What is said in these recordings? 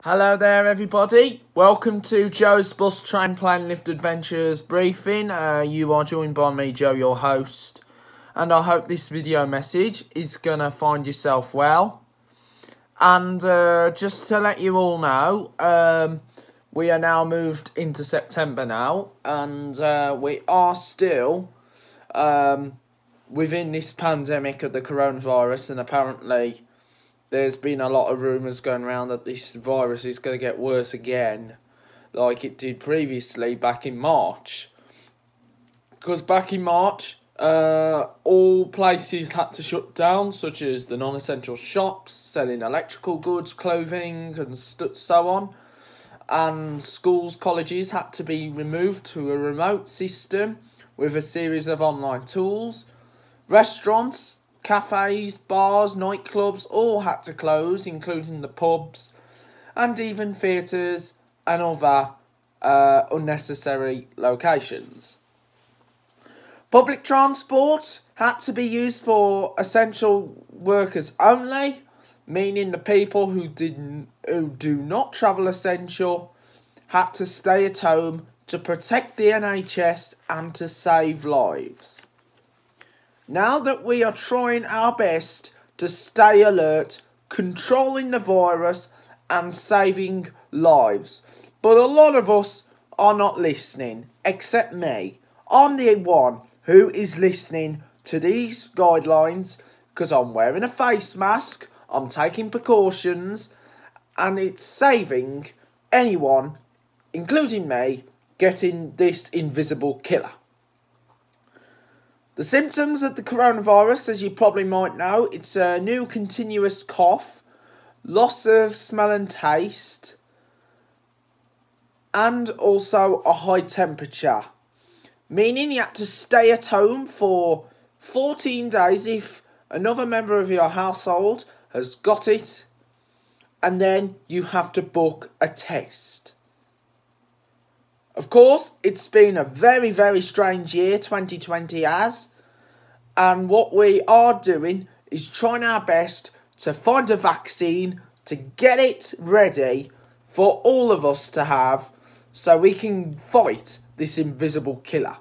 Hello there everybody, welcome to Joe's Bus Train Plane Lift Adventures briefing. You are joined by me, Joe, your host, and I hope this video message is going to find yourself well. And just to let you all know, we are now moved into September now, and we are still within this pandemic of the coronavirus, and apparently there's been a lot of rumours going around that this virus is going to get worse again, like it did previously back in March. Because back in March, all places had to shut down, such as the non-essential shops, selling electrical goods, clothing and so on. And schools, colleges had to be removed to a remote system with a series of online tools. Restaurants, cafes, bars, nightclubs all had to close, including the pubs, and even theatres and other unnecessary locations. Public transport had to be used for essential workers only, meaning the people who do not travel essential had to stay at home to protect the NHS and to save lives. Now that we are trying our best to stay alert, controlling the virus and saving lives, but a lot of us are not listening, except me. I'm the one who is listening to these guidelines because I'm wearing a face mask, I'm taking precautions, and it's saving anyone, including me, getting this invisible killer. The symptoms of the coronavirus, as you probably might know, it's a new continuous cough, loss of smell and taste, and also a high temperature, meaning you have to stay at home for 14 days if another member of your household has got it, and then you have to book a test. Of course, it's been a very, very strange year, 2020 has, and what we are doing is trying our best to find a vaccine, to get it ready for all of us to have, so we can fight this invisible killer.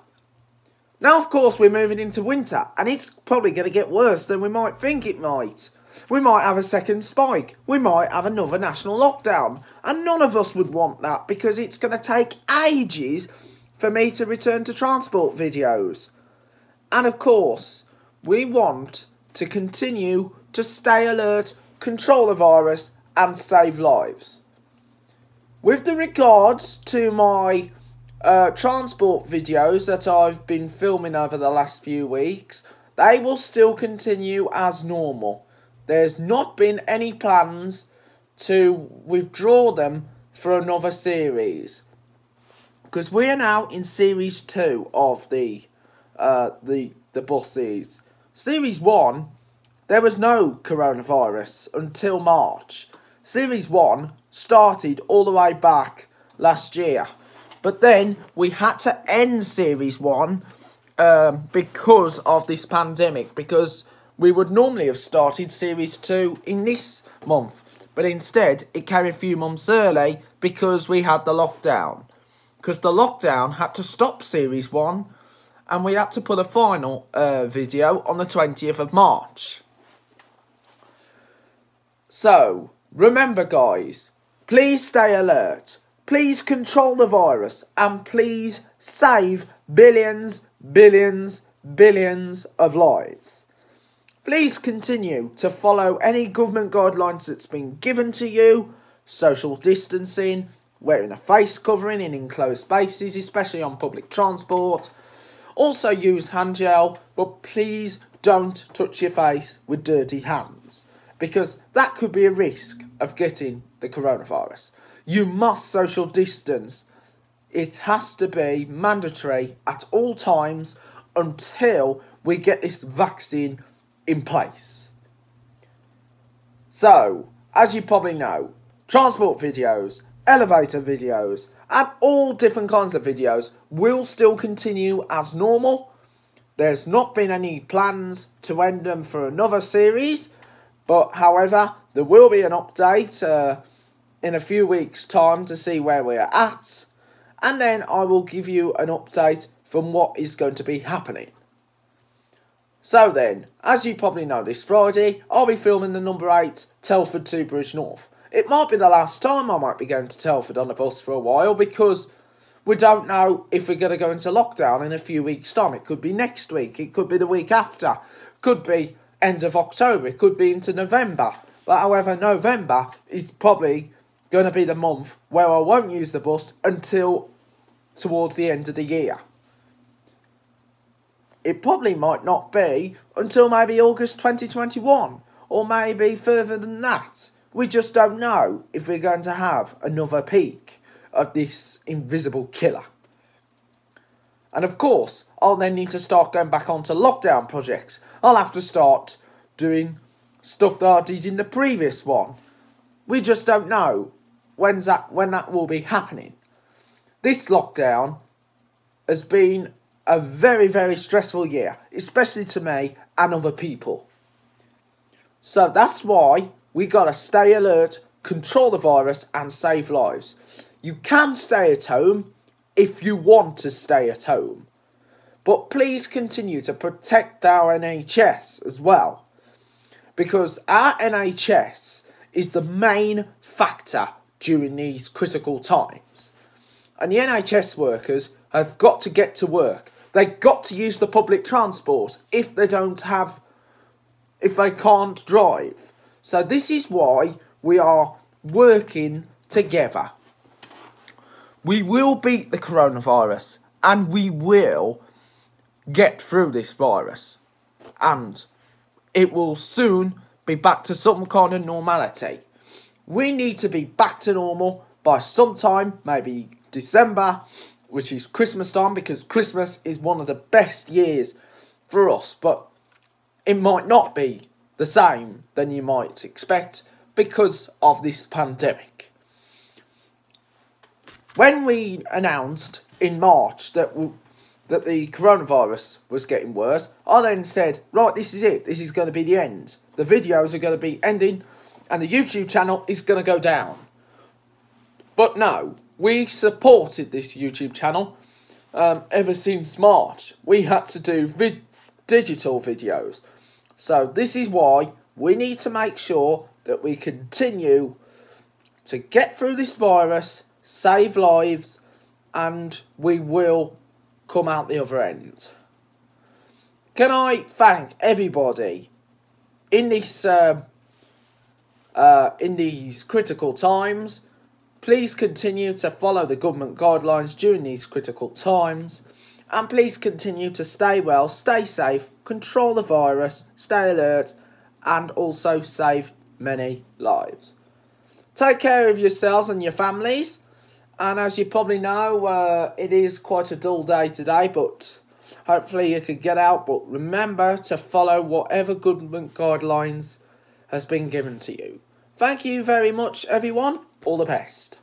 Now, of course, we're moving into winter, and it's probably going to get worse than we might think it might. We might have a second spike. We might have another national lockdown. And none of us would want that because it's going to take ages for me to return to transport videos. And of course, we want to continue to stay alert, control the virus and save lives. With the regards to my transport videos that I've been filming over the last few weeks, they will still continue as normal. There's not been any plans to withdraw them for another series, because we are now in series 2 of the buses. Series 1, there was no coronavirus until March. Series 1 started all the way back last year, but then we had to end series 1 because of this pandemic, because we would normally have started series 2 in this month, but instead it came a few months early because we had the lockdown. Because the lockdown had to stop series 1 and we had to put a final video on the 20th of March. So, remember guys, please stay alert, please control the virus, and please save billions, billions, billions of lives. Please continue to follow any government guidelines that's been given to you. Social distancing, wearing a face covering in enclosed spaces, especially on public transport. Also use hand gel, but please don't touch your face with dirty hands, because that could be a risk of getting the coronavirus. You must social distance. It has to be mandatory at all times until we get this vaccine in place. So, as you probably know, transport videos, elevator videos, and all different kinds of videos will still continue as normal. There's not been any plans to end them for another series, but however, there will be an update in a few weeks' time to see where we're at, and then I will give you an update from what is going to be happening. So then, as you probably know, this Friday I'll be filming the number 8 Telford to Bridge North. It might be the last time I might be going to Telford on a bus for a while, because we don't know if we're going to go into lockdown in a few weeks' time. It could be next week, it could be the week after, could be end of October, it could be into November. But however, November is probably going to be the month where I won't use the bus until towards the end of the year. It probably might not be until maybe August 2021, or maybe further than that. We just don't know if we're going to have another peak of this invisible killer. And of course, I'll then need to start going back onto lockdown projects. I'll have to start doing stuff that I did in the previous one. We just don't know when that will be happening. This lockdown has been a very, very stressful year, especially to me and other people. So that's why we gotta stay alert, control the virus and save lives. You can stay at home if you want to stay at home, but please continue to protect our NHS as well, because our NHS is the main factor during these critical times. And the NHS workers have got to get to work. They've got to use the public transport if they can't drive. So this is why we are working together. We will beat the coronavirus, and we will get through this virus. And it will soon be back to some kind of normality. We need to be back to normal by sometime, maybe December, which is Christmas time, because Christmas is one of the best years for us, but it might not be the same than you might expect because of this pandemic. When we announced in March that the coronavirus was getting worse, I then said, right, this is it, this is going to be the end. The videos are going to be ending and the YouTube channel is going to go down. But no, we supported this YouTube channel ever since March. We had to do digital videos. So this is why we need to make sure that we continue to get through this virus, save lives, and we will come out the other end. Can I thank everybody in these critical times? Please continue to follow the government guidelines during these critical times. And please continue to stay well, stay safe, control the virus, stay alert, and also save many lives. Take care of yourselves and your families. And as you probably know, it is quite a dull day today, but hopefully you can get out. But remember to follow whatever government guidelines has been given to you. Thank you very much, everyone. All the best.